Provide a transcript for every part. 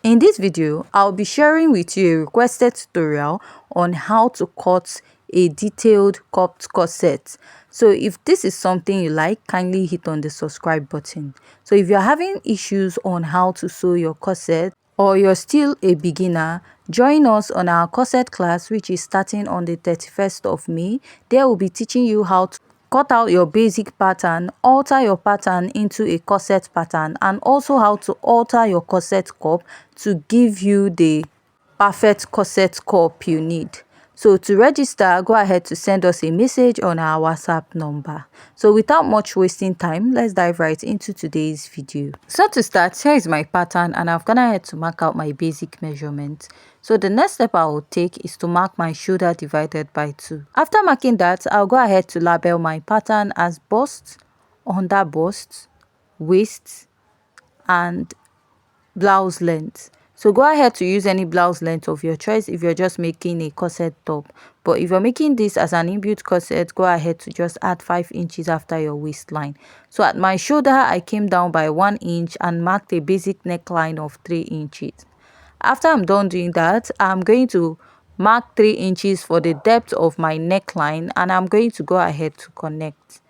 In this video, I'll be sharing with you a requested tutorial on how to cut a detailed cupped corset. So if this is something you like, kindly hit on the subscribe button. So if you're having issues on how to sew your corset or you're still a beginner, join us on our corset class, which is starting on the 31st of May. There we'll be teaching you how to cut out your basic pattern, alter your pattern into a corset pattern, and also how to alter your corset cup to give you the perfect corset cup you need. So to register, go ahead to send us a message on our WhatsApp number. So without much wasting time, let's dive right into today's video. So to start, here is my pattern, and I've gone ahead to mark out my basic measurement. So the next step I will take is to mark my shoulder divided by 2. After marking that, I'll go ahead to label my pattern as bust, under bust, waist, and blouse length. So go ahead to use any blouse length of your choice if you're just making a corset top. But if you're making this as an inbuilt corset, go ahead to just add 5 inches after your waistline. So at my shoulder, I came down by 1 inch and marked a basic neckline of 3 inches. After I'm done doing that, I'm going to mark 3 inches for the depth of my neckline, and I'm going to go ahead to connect.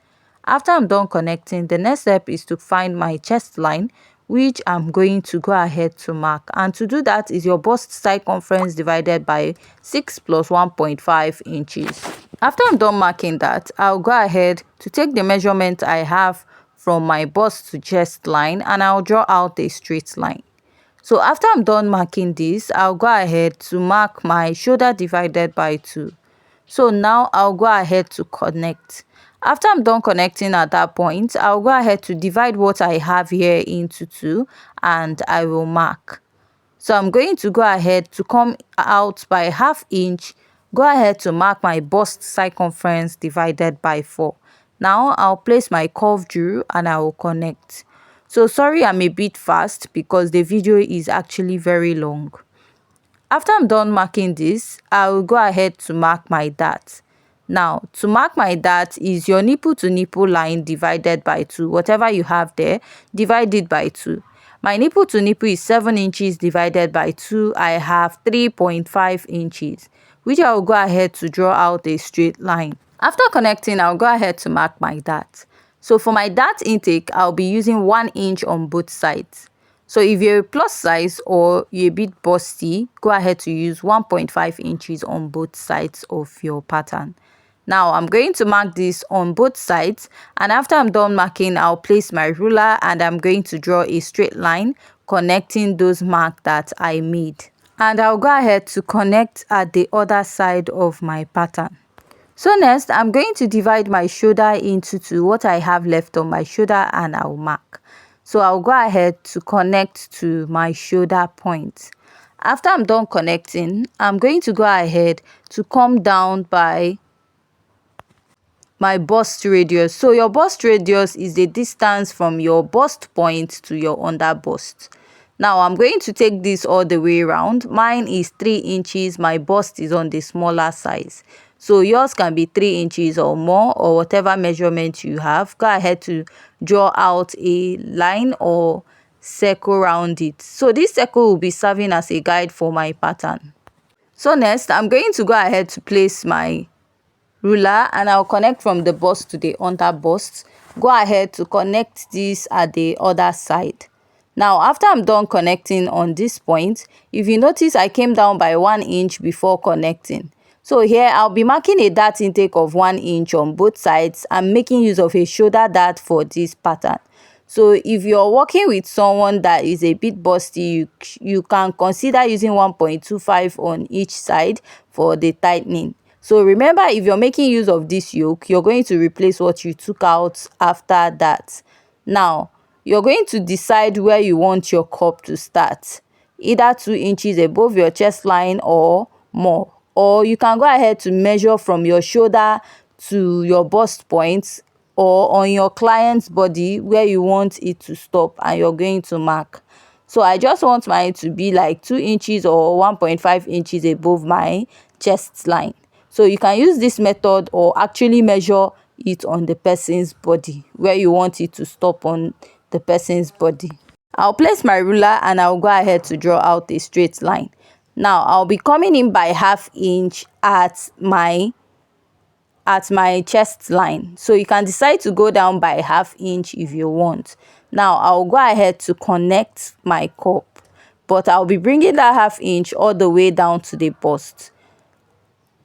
After I'm done connecting, the next step is to find my chest line, which I'm going to go ahead to mark. And to do that is your bust circumference divided by 6 plus 1.5 inches. After I'm done marking that, I'll go ahead to take the measurement I have from my bust to chest line, and I'll draw out a straight line. So after I'm done marking this, I'll go ahead to mark my shoulder divided by 2. So now I'll go ahead to connect. After I'm done connecting at that point, I'll go ahead to divide what I have here into 2, and I will mark. So I'm going to go ahead to come out by ½ inch, go ahead to mark my bust circumference divided by 4. Now I'll place my curve drill and I will connect. So sorry I'm a bit fast because the video is actually very long. After I'm done marking this, I will go ahead to mark my dart. Now, to mark my dart is your nipple to nipple line divided by 2. Whatever you have there, divide it by 2. My nipple to nipple is 7 inches divided by 2. I have 3.5 inches, which I will go ahead to draw out a straight line. After connecting, I'll go ahead to mark my dart. So for my dart intake, I'll be using 1 inch on both sides. So if you're a plus size or you're a bit busty, go ahead to use 1.5 inches on both sides of your pattern. Now I'm going to mark this on both sides, and after I'm done marking, I'll place my ruler and I'm going to draw a straight line connecting those marks that I made. And I'll go ahead to connect at the other side of my pattern. So next, I'm going to divide my shoulder into 2, what I have left on my shoulder, and I'll mark. So I'll go ahead to connect to my shoulder point. After I'm done connecting, I'm going to go ahead to come down by my bust radius. So your bust radius is the distance from your bust point to your under bust. Now I'm going to take this all the way around. Mine is 3 inches. My bust is on the smaller size. So yours can be 3 inches or more, or whatever measurement you have. Go ahead to draw out a line or circle around it. So this circle will be serving as a guide for my pattern. So next, I'm going to go ahead to place my ruler, and I'll connect from the bust to the under bust. Go ahead to connect this at the other side. Now after I'm done connecting on this point, if you notice, I came down by 1 inch before connecting. So here I'll be marking a dart intake of 1 inch on both sides. I'm making use of a shoulder dart for this pattern. So if you're working with someone that is a bit busty, you can consider using 1.25 on each side for the tightening. So remember, if you're making use of this yoke, you're going to replace what you took out after that. Now, you're going to decide where you want your cup to start, either 2 inches above your chest line or more. Or you can go ahead to measure from your shoulder to your bust point, or on your client's body where you want it to stop, and you're going to mark. So I just want mine to be like 2 inches or 1.5 inches above my chest line. So you can use this method or actually measure it on the person's body where you want it to stop on the person's body. I'll place my ruler and I'll go ahead to draw out a straight line. Now I'll be coming in by 1/2 inch at my chest line, so you can decide to go down by 1/2 inch if you want. Now I'll go ahead to connect my cup, but I'll be bringing that 1/2 inch all the way down to the bust,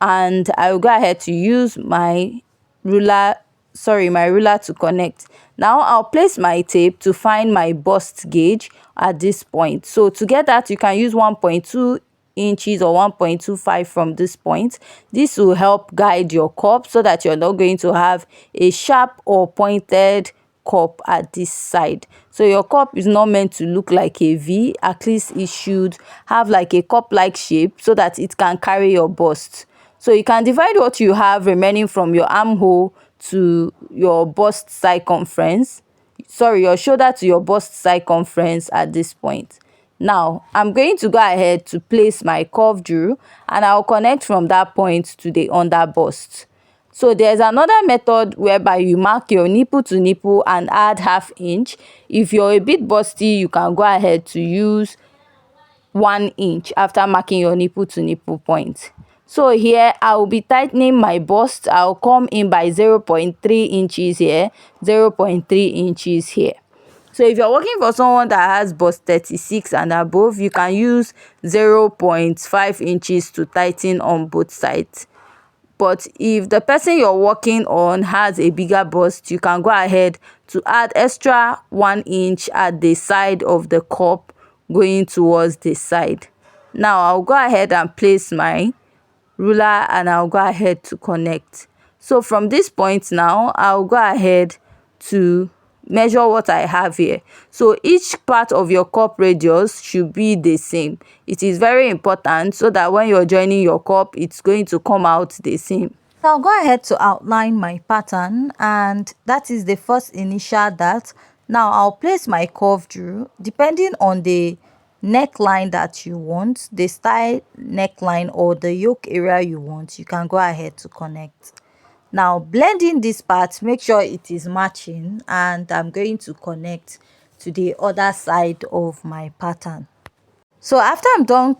and I'll go ahead to use my ruler to connect. Now I'll place my tape to find my bust gauge at this point. So to get that, you can use 1.2 inches or 1.25 from this point. This will help guide your cup so that you're not going to have a sharp or pointed cup at this side. So your cup is not meant to look like a V. At least it should have like a cup like shape so that it can carry your bust. So you can divide what you have remaining from your armhole to your bust circumference, your shoulder to your bust circumference at this point. Now I'm going to go ahead to place my curve drill and I'll connect from that point to the under bust. So there's another method whereby you mark your nipple to nipple and add 1/2 inch. If you're a bit busty, you can go ahead to use 1 inch after marking your nipple to nipple point. So here I will be tightening my bust. I'll come in by 0.3 inches here, 0.3 inches here. So if you're working for someone that has bust 36 and above, you can use 0.5 inches to tighten on both sides. But if the person you're working on has a bigger bust, you can go ahead to add extra 1 inch at the side of the cup going towards the side. Now I'll go ahead and place my ruler and I'll go ahead to connect. So from this point now, I'll go ahead to measure what I have here. So each part of your cup radius should be the same. It is very important so that when you're joining your cup, it's going to come out the same. So I'll go ahead to outline my pattern, and that is the first initial dart. Now I'll place my curve drill depending on the neckline that you want, the style neckline or the yoke area you want. You can go ahead to connect. Now blending this part, make sure it is matching, and I'm going to connect to the other side of my pattern. So after I'm done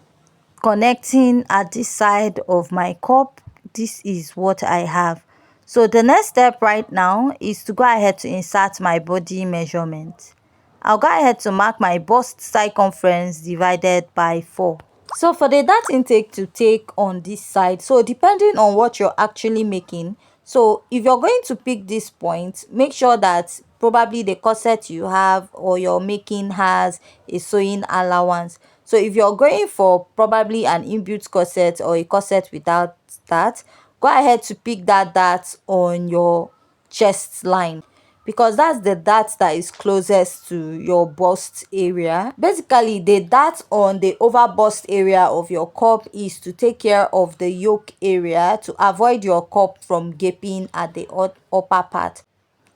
connecting at this side of my cup, this is what I have. So the next step right now is to go ahead to insert my body measurement. I'll go ahead to mark my bust circumference divided by 4. So for the dart intake to take on this side, so depending on what you're actually making, so if you're going to pick this point, make sure that probably the corset you have or you're making has a sewing allowance. So if you're going for probably an inbuilt corset or a corset without that, go ahead to pick that dart on your chest line, because that's the dart that is closest to your bust area. Basically, the dart on the over bust area of your cup is to take care of the yoke area to avoid your cup from gaping at the upper part.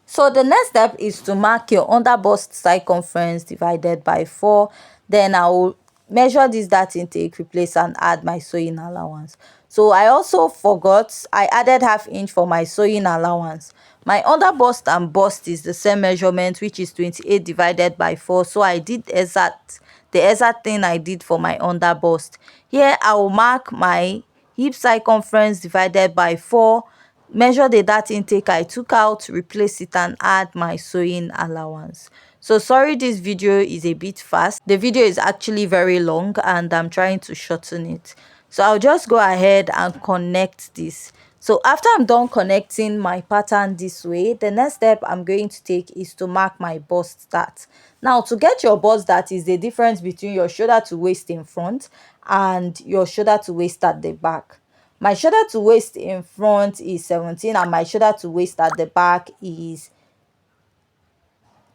So the next step is to mark your under bust circumference divided by 4. Then I will measure this dart intake, replace and add my sewing allowance. So I also forgot, I added 1/2 inch for my sewing allowance. My under bust and bust is the same measurement, which is 28 divided by 4. So I did the exact thing I did for my under bust. Here I will mark my hip circumference divided by 4, measure the dart intake I took out, replace it and add my sewing allowance. So sorry, this video is a bit fast. The video is actually very long and I'm trying to shorten it. So I'll just go ahead and connect this. So after I'm done connecting my pattern this way, the next step I'm going to take is to mark my bust dart. Now to get your bust dart is the difference between your shoulder to waist in front and your shoulder to waist at the back. My shoulder to waist in front is 17 and my shoulder to waist at the back is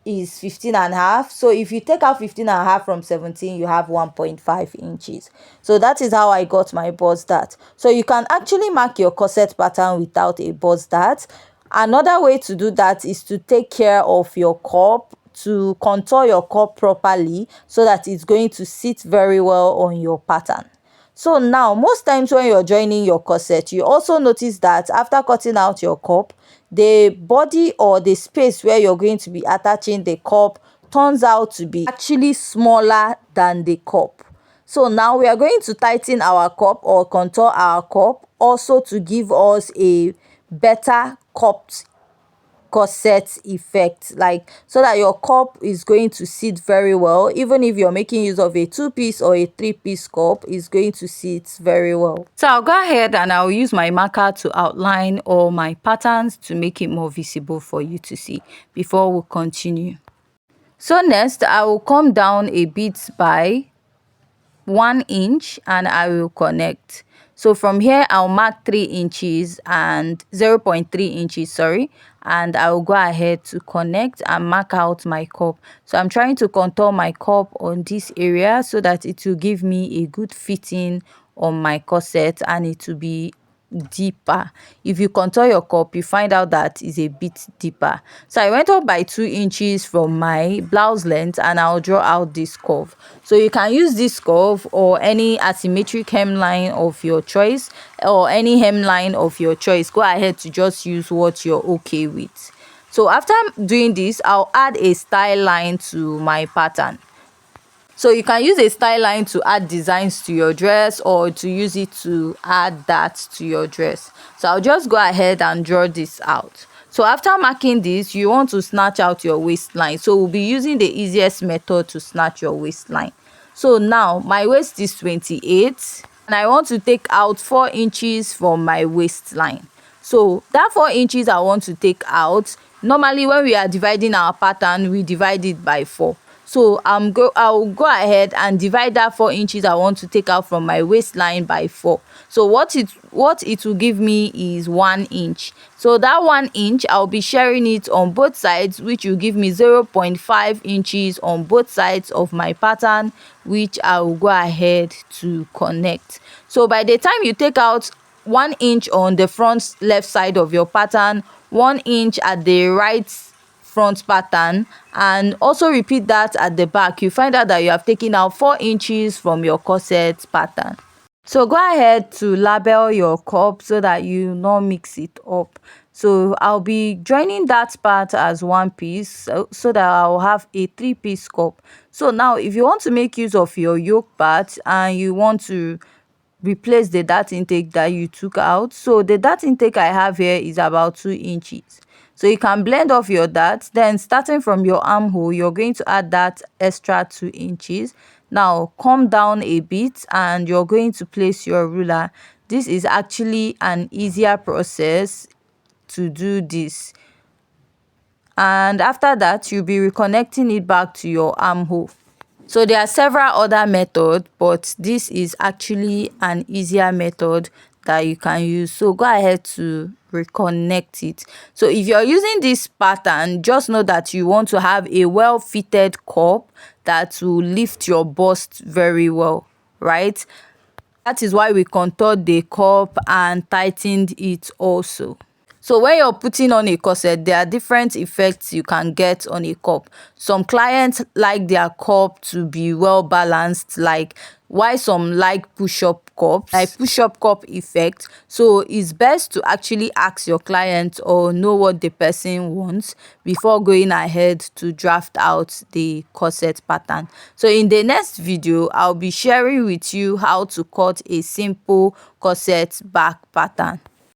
15.5. So if you take out 15.5 from 17, you have 1.5 inches. So that is how I got my bust dart. So you can actually mark your corset pattern without a bust dart. Another way to do that is to take care of your cup, to contour your cup properly so that it's going to sit very well on your pattern. So now, most times when you're joining your corset, you also notice that after cutting out your cup, the body or the space where you're going to be attaching the cup turns out to be actually smaller than the cup. So now we are going to tighten our cup or contour our cup, also to give us a better cupped corset effect, like so that your cup is going to sit very well. Even if you're making use of a 2-piece or a 3-piece cup, is going to sit very well. So I'll go ahead and I'll use my marker to outline all my patterns to make it more visible for you to see before we continue. So next I will come down a bit by 1 inch and I will connect. So from here I'll mark 3 inches and 0.3 inches, sorry, and I will go ahead to connect and mark out my cup. So I'm trying to contour my cup on this area so that it will give me a good fitting on my corset and it will be deeper. If you contour your cup, you find out that is a bit deeper. So I went up by 2 inches from my blouse length and I'll draw out this curve. So you can use this curve or any asymmetric hemline of your choice, or any hemline of your choice. Go ahead to just use what you're okay with. So after doing this, I'll add a style line to my pattern. So you can use a style line to add designs to your dress, or to use it to add that to your dress. So I'll just go ahead and draw this out. So after marking this, you want to snatch out your waistline. So we'll be using the easiest method to snatch your waistline. So now my waist is 28 and I want to take out 4 inches from my waistline. So that 4 inches I want to take out, normally when we are dividing our pattern, we divide it by 4. So I'll go ahead and divide that 4 inches I want to take out from my waistline by 4. So what it will give me is 1 inch. So that 1 inch I'll be sharing it on both sides, which will give me 0.5 inches on both sides of my pattern, which I will go ahead to connect. So by the time you take out 1 inch on the front left side of your pattern, 1 inch at the right front pattern, and also repeat that at the back, you find out that you have taken out 4 inches from your corset pattern. So go ahead to label your cup so that you not mix it up. So I'll be joining that part as one piece, so that I'll have a 3-piece cup. So now if you want to make use of your yoke part and you want to replace the dart intake that you took out, so the dart intake I have here is about 2 inches. So you can blend off your dart, then starting from your armhole, you're going to add that extra 2 inches. Now come down a bit and you're going to place your ruler. This is actually an easier process to do this. And after that, you'll be reconnecting it back to your armhole. So there are several other methods, but this is actually an easier method that you can use. So go ahead to reconnect it. So if you're using this pattern, just know that you want to have a well-fitted cup that will lift your bust very well, right? That is why we contoured the cup and tightened it also. So when you're putting on a corset, there are different effects you can get on a cup. Some clients like their cup to be well balanced, like why some like push-up cups, like push-up cup effect. So it's best to actually ask your client or know what the person wants before going ahead to draft out the corset pattern. So in the next video, I'll be sharing with you how to cut a simple corset back pattern.